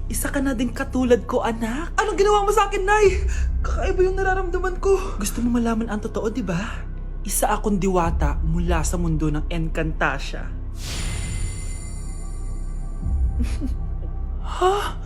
Isa ka na din katulad ko, anak. Anong ginawa mo sa akin, Nay? Kakaiba yung nararamdaman ko. Gusto mo malaman ang totoo, di ba? Isa akong diwata mula sa mundo ng Encantasia.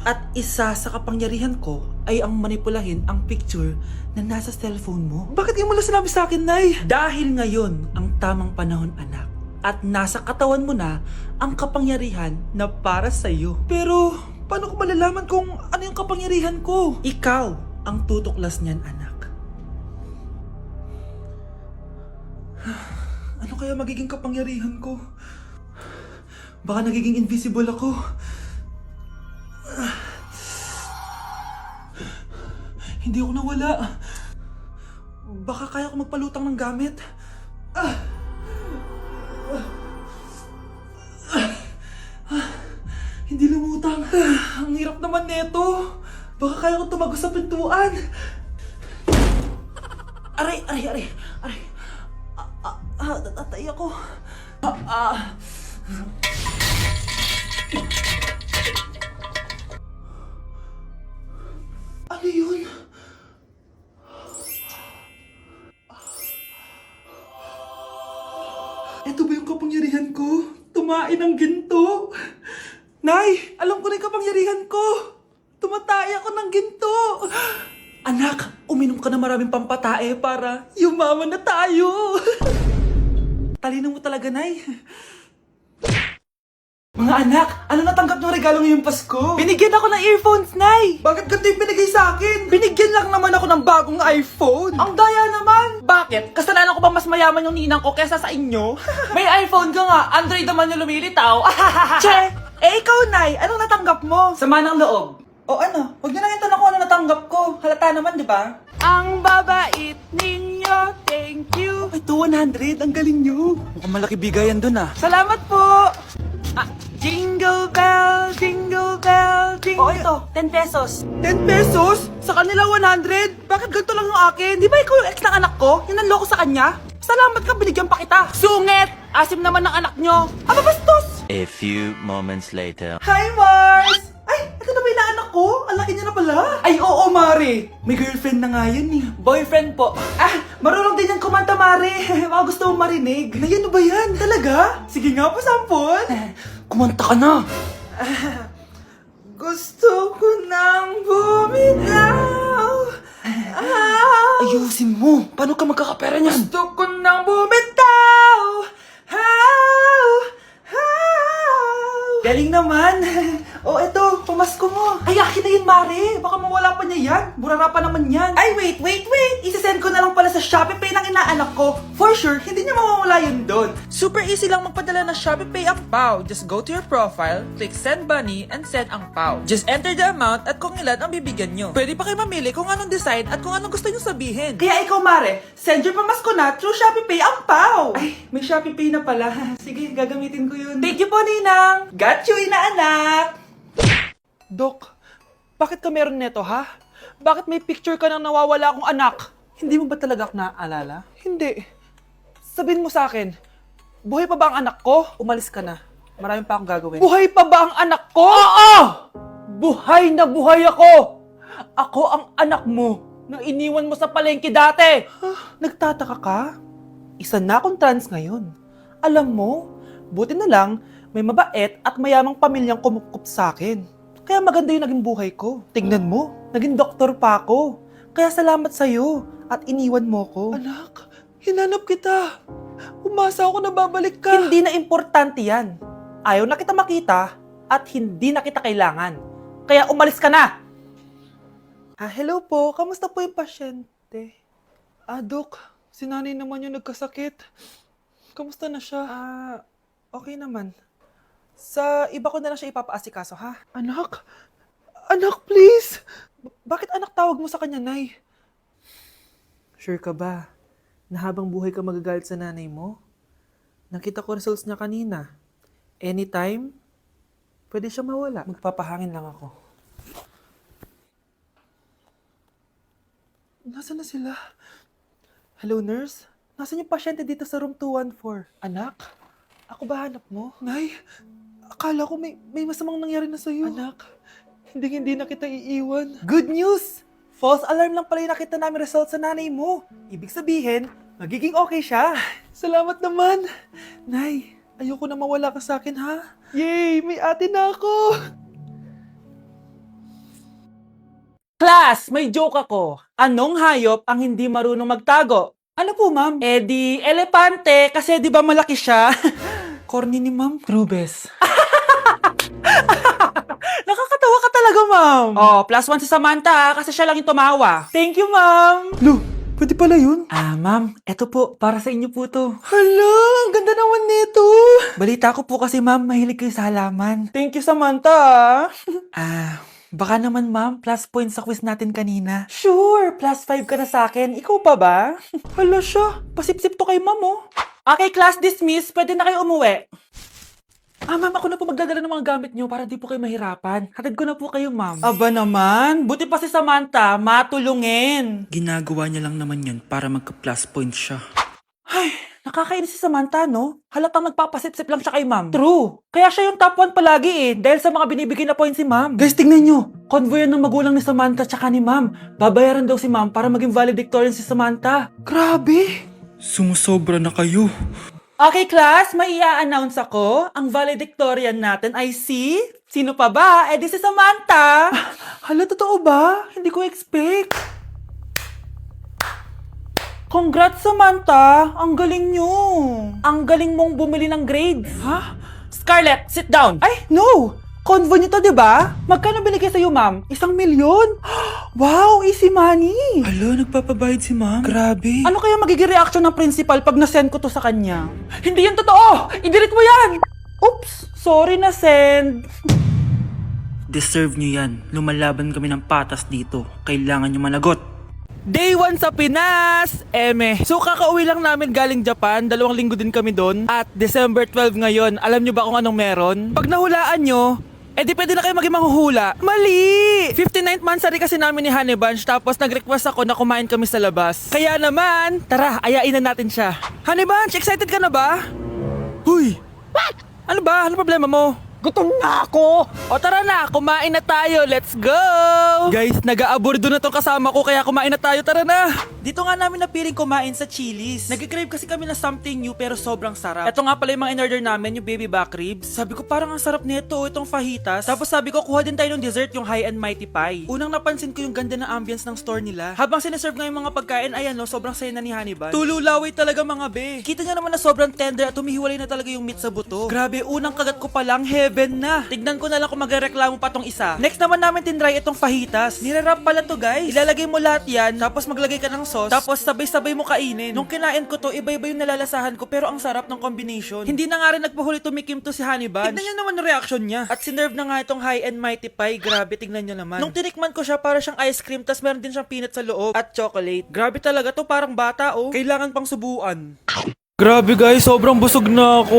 At isa sa kapangyarihan ko ay ang manipulahin ang picture na nasa cellphone mo. Bakit di mo lang sinabi sa akin, Nay? Dahil ngayon ang tamang panahon, anak. At nasa katawan mo na ang kapangyarihan na para sa'yo. Pero paano ko malalaman kung ano yung kapangyarihan ko? Ikaw ang tutuklas niyan, anak. Ano kaya magiging kapangyarihan ko? Baka nagiging invisible ako. Hindi ako nawala. Baka kaya ko magpalutang ng gamit. Hindi lumutang. Ang hirap naman neto. Baka kaya ko tumagos sa pintuan. Aray, aray, aray. Aray. Natatay ako. Ano yun? Ito ba yung kapangyarihan ko? Tumain ng ginto? Nay, alam ko na yung kapangyarihan ko. Tumatay ako ng ginto. Anak, uminom ka na maraming pampatae para yumaman na tayo. Talino mo talaga, Nay. Mga anak, ano natanggap ng regalo ngayong Pasko? Binigyan ako ng earphones, Nay! Bakit ganito yung binigay sa akin? Binigyan lang naman ako ng bagong iPhone! Ang daya naman! Bakit? Kasalanan ko ba mas mayaman yung ninang ko kesa sa inyo? May iPhone ka nga, Android naman yung lumilitaw! Che! Eh ikaw, Nay, anong natanggap mo? Sama ng loob. O ano? Huwag niyo lang itanong kung ano natanggap ko. Halata naman, di ba? Ang babait ninyo, thank you! Ito, 100, ang galing nyo! Mukhang malaki bigayan dun ah. Salamat po! Jingle bell, jingle bell, jingle... Oh, ito, 10 pesos. 10 pesos? Sa kanila 100? Bakit ganito lang yung akin? Di ba ikaw yung ex ng anak ko? Yung nanloko sa kanya? Salamat ka, binigyan pa kita. Sungit! Asim naman ng anak nyo. Aba, bastos! A few moments later. Hi, Mars! Ay, ito na ba yung anak ko? Ang laki niya na pala. Ay, oo, Mari. May girlfriend na nga yan eh. Boyfriend po. Marunong din yan kumanta, Mari. Mga gusto mong marinig. Na yan ba yan? Talaga? Sige nga, pasampon. Kumanta ka na. Gusto ko nang bumitaw. Ayusin mo. Paano ka magkakapera niyan? Gusto ko nang bumitaw. Galing naman. O, eto, pamasko mo. Ay, akin na yun, Mare. Baka mawala pa niya yan. Burara pa naman yan. Ay, wait. Isasend ko na lang pala sa Shopee Pay ng inaanak ko. For sure, hindi niya mawawala yun doon. Super easy lang magpadala ng Shopee Pay ang PAW. Just go to your profile, click Send Money, and send ang PAW. Just enter the amount at kung ilan ang bibigyan nyo. Pwede pa kayo mamili kung anong design at kung anong gusto nyo sabihin. Kaya ikaw, Mare, send your pamasko na through Shopee Pay ang PAW. Ay, may Shopee Pay na pala. Sige, gagamitin ko yun. Thank you po, Ninang. Got you, inaanak. Dok, bakit ka meron neto, ha? Bakit may picture ka ng nawawala akong anak? Hindi mo ba talaga ako naaalala? Hindi. Sabihin mo sa akin, buhay pa ba ang anak ko? Umalis ka na. Marami pa akong gagawin. Buhay pa ba ang anak ko? Oo! Buhay na buhay ako! Ako ang anak mo na iniwan mo sa palengke dati! Nagtataka ka? Isa na akong trans ngayon. Alam mo, buti na lang, may mabait at mayamang pamilyang kumukup sa akin. Kaya maganda yung naging buhay ko. Tignan mo, naging doktor pa ako. Kaya salamat sa'yo at iniwan mo ko. Anak, hinanap kita. Umasa ako na babalik ka. Hindi na importante yan. Ayaw na kita makita at hindi na kita kailangan. Kaya umalis ka na! Hello po. Kamusta po yung pasyente? Dok, si nanay naman yung nagkasakit. Kamusta na siya? Okay naman. Sa iba ko na lang siya ipapaasikaso, ha? Anak? Anak, please! Bakit anak tawag mo sa kanya, Nay? Sure ka ba na habang buhay ka magagalit sa nanay mo? Nakita ko results niya kanina. Anytime, pwede siya mawala. Magpapahangin lang ako. Nasaan na sila? Hello, nurse? Nasaan yung pasyente dito sa room 214? Anak? Ako ba hanap mo? Nay, akala ko may masamang nangyari na sa'yo. Anak, hindi na kita iiwan. Good news! False alarm lang pala yung nakita namin result sa nanay mo. Ibig sabihin, magiging okay siya. Salamat naman. Nay, ayoko na mawala ka sa akin ha. Yay! May ate na ako! Class, may joke ako. Anong hayop ang hindi marunong magtago? Ano po, ma'am? Eh di, elepante, kasi di ba malaki siya? Corny ni ma'am. Rubes. Nakakatawa ka talaga, ma'am. Oh, +1 si Samantha kasi siya lang yung tumawa. Thank you, ma'am. Lu, pwede pala yun? Ma'am, eto po, para sa inyo po to. Hala, ang ganda naman nito. Balita ko po kasi, ma'am, mahilig kayo sa halaman. Thank you, Samantha. Baka naman, ma'am, plus points sa quiz natin kanina. Sure, +5 ka na sa akin. Ikaw pa ba? Hala siya, pasip-sip to kay ma'am, oh. Okay, class dismiss. Pwede na kayo umuwi. Ma'am, ako na po magdadala ng mga gamit nyo para di po kayo mahirapan. Hatid ko na po kayo, ma'am. Aba naman, buti pa si Samantha, matulungin. Ginagawa niya lang naman yan para magka-plus points siya. Ay, nakakainis si Samantha, no? Halatang nagpapasip-sip lang siya kay ma'am. True. Kaya siya yung top 1 palagi dahil sa mga binibigay na points si ma'am. Guys, tingnan nyo. Convoy yan ng magulang ni Samantha tsaka ni ma'am. Babayaran daw si ma'am para maging valedictorian si Samantha. Grabe. Sumusobra na kayo. Okay, class, may i-announce ako. Ang valedictorian natin ay si... Sino pa ba? Eh, di si Samantha. Hala, totoo ba? Hindi ko expect. Congrats, Samantha! Ang galing nyo! Ang galing mong bumili ng grades. Ha? Scarlett, sit down! Ay, no! Convo nyo to, diba? Magkano binigay sa'yo, ma'am? 1 milyon? Wow, easy money! Alo, nagpapabayad si ma'am? Grabe. Ano kaya magiging reaction ng principal pag nasend ko to sa kanya? Hindi yan totoo! I-delete mo yan! Oops! Sorry na send. Deserve nyo yan. Lumalaban kami ng patas dito. Kailangan nyo managot. Day 1 sa Pinas! So kakauwi lang namin galing Japan, 2 linggo din kami doon. At December 12 ngayon, alam nyo ba kung anong meron? Pag nahulaan nyo, di pwede na kayo maging manghuhula. Mali! 59th monthsary kasi namin ni Honey Bunch, tapos nag-request ako na kumain kami sa labas. Kaya naman, tara, ayain na natin siya. Honey Bunch, excited ka na ba? Huy! What? Ano ba? Ano problema mo? Gutom na ako! O tara na, kumain na tayo. Let's go! Guys, nag-aabordo na tong kasama ko kaya kumain na tayo. Tara na! Dito nga namin napiling kumain sa Chili's. Nag-crave kasi kami na something new pero sobrang sarap. Ito nga pala yung mga in-order namin, yung baby back ribs. Sabi ko parang ang sarap nito, itong fajitas. Tapos sabi ko kuha din tayo ng dessert, yung high and mighty pie. Unang napansin ko yung ganda ng ambience ng store nila. Habang sineserve nga yung mga pagkain, ayan no, sobrang saya na ni Honey Bun. Tululaway talaga mga be. Kita niya naman na sobrang tender at humihiwalay na talaga yung meat sa buto. Grabe, unang kagat ko pa lang, heaven na. Tignan ko na lang kung magreklamo pa tong isa. Next naman namin tinry itong fajitas. Nirarap pala to guys. Ilalagay mo lahat yan, tapos maglagay ka ng sauce, tapos sabay-sabay mo kainin. Nung kinain ko to, iba-iba yung nalalasahan ko pero ang sarap ng combination. Hindi na nga rin nagpahuli tumikim to si Honey Bunch. Tignan niyo naman yung reaction niya. At sinerve na nga itong high and mighty pie. Grabe, tignan niyo naman. Nung tinikman ko siya, para siyang ice cream, tas meron din siyang peanut sa loob at chocolate. Grabe talaga to, parang bata oh. Kailangan pang subuan. Grabe guys, sobrang busog na ako.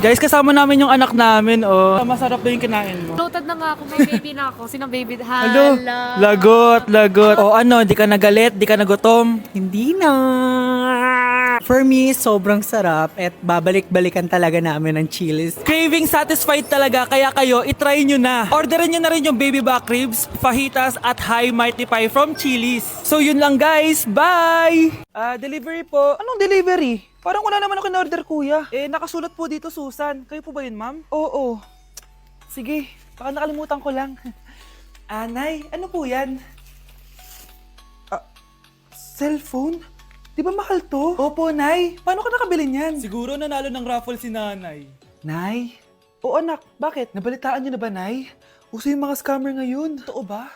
Guys, kasama namin yung anak namin, oh. Masarap ba yung kinain mo? Loaded na nga ako, may baby na ako. Sinong baby? Hello? Hala. Lagot. O ano, di ka nagalit, di ka nagutom? Hindi na. For me, sobrang sarap at babalik-balikan talaga namin ng Chili's. Craving satisfied talaga, kaya kayo, itry nyo na. Orderin nyo na rin yung baby back ribs, fajitas, at high mighty pie from Chili's. So yun lang guys, bye! Delivery po. Anong delivery? Parang wala naman ako in-order, kuya. Nakasulat po dito, Susan. Kayo po ba yun, ma'am? Oo. Sige, baka nakalimutan ko lang. Nay, ano po yan? Cellphone? Di ba mahal to? Opo, Nay. Paano ka nakabili niyan? Siguro nanalo ng raffle si nanay. Nay? Oo, anak. Bakit? Nabalitaan niyo na ba, Nay? Uso yung mga scammer ngayon. Totoo ba?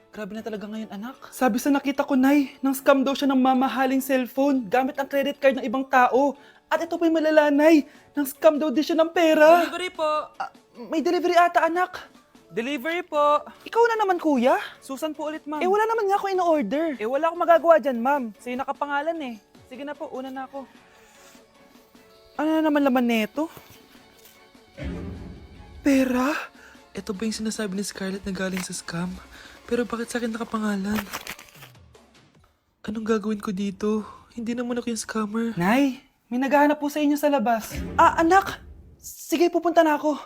Grabe na talaga ngayon, anak. Sabi sa nakita ko, Nay, nang scam daw siya ng mamahaling cellphone gamit ang credit card ng ibang tao. At ito pa yung malala, Nay. Nang scam daw din siya ng pera. Delivery po. May delivery ata, anak. Delivery po. Ikaw na naman, kuya. Susan po ulit, ma'am. Wala naman nga ako in-order. Wala akong magagawa dyan, ma'am. Sa'yo nakapangalan Sige na po, una na ako. Ano na naman laman neto? Pera? Ito ba yung sinasabi ni Scarlett na galing sa scam? Pero bakit sa akin nakapangalan? Anong gagawin ko dito? Hindi naman ako yung scammer. Nay, may naghahanap po sa inyo sa labas. Anak! Sige, pupunta na ako.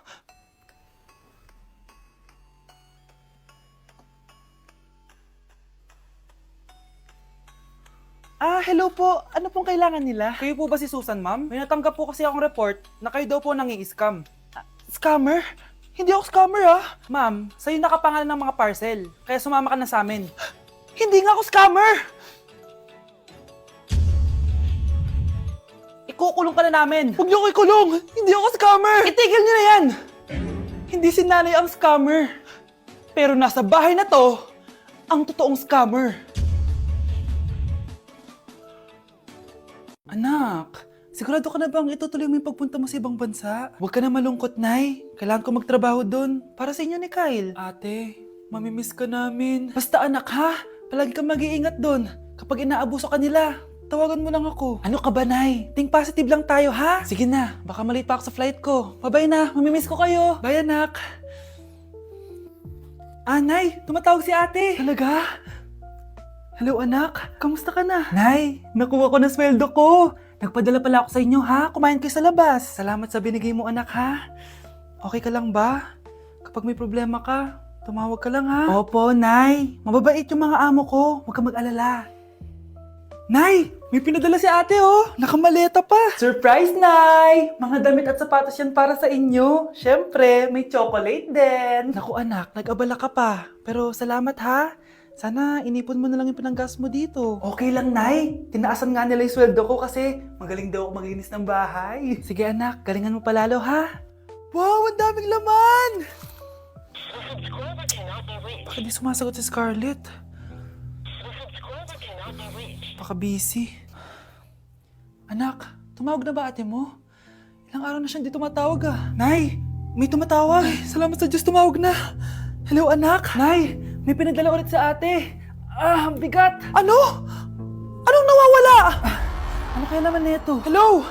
Hello po. Ano pong kailangan nila? Kayo po ba si Susan, ma'am? May natanggap po kasi akong report na kayo daw po nangi-scam. Scammer? Hindi ako scammer, Ma'am, sa'yo nakapangalan ng mga parcel. Kaya sumama ka na sa amin. Hindi nga ako scammer! Ikukulong ka na namin. Huwag niyo ko ikulong! Hindi ako scammer! Itigil niyo na yan! Hindi si nanay ang scammer. Pero nasa bahay na to, ang totoong scammer. Anak, sigurado ka na bang itutuloy mo yung pagpunta mo sa ibang bansa? Huwag ka na malungkot, Nay. Kailangan ko magtrabaho doon para sa inyo ni Kyle. Ate, mamimiss ka namin. Basta anak ha, palagi ka mag-iingat doon. Kapag inaabuso ka nila, tawagan mo lang ako. Ano ka ba, Nay? Think positive lang tayo, ha? Sige na, baka malate pa ako sa flight ko. Bye-bye na, mamimiss ko kayo. Bye, anak. Nay, tumatawag si ate. Talaga? Hello, anak. Kamusta ka na? Nay, nakuha ko na sweldo ko. Nagpadala pala ako sa inyo, ha? Kumain kayo sa labas. Salamat sa binigay mo, anak, ha? Okay ka lang ba? Kapag may problema ka, tumawag ka lang, ha? Opo, Nay. Mababait yung mga amo ko. Huwag ka mag-alala. Nay, may pinadala si ate, oh. Nakamaleta pa. Surprise, Nay! Mga damit at sapatos yan para sa inyo. Siyempre, may chocolate din. Naku, anak, nag-abala ka pa. Pero salamat, ha? Sana inipon mo na lang yung pinanggas mo dito. Okay lang, Nay. Tinaasan nga nila yung sweldo ko kasi magaling daw ako maglinis ng bahay. Sige, anak. Galingan mo palalo, ha? Wow, ang daming laman! Bakit di sumasagot si Scarlett? Baka busy. Anak, tumawag na ba ate mo? Ilang araw na siyang di tumatawag, Nay, may tumatawag. Salamat sa Diyos, tumawag na. Hello, anak. Nay, may pinadala ulit sa ate. Ang bigat. Ano? Anong nawawala? Ano kaya naman nito? Hello?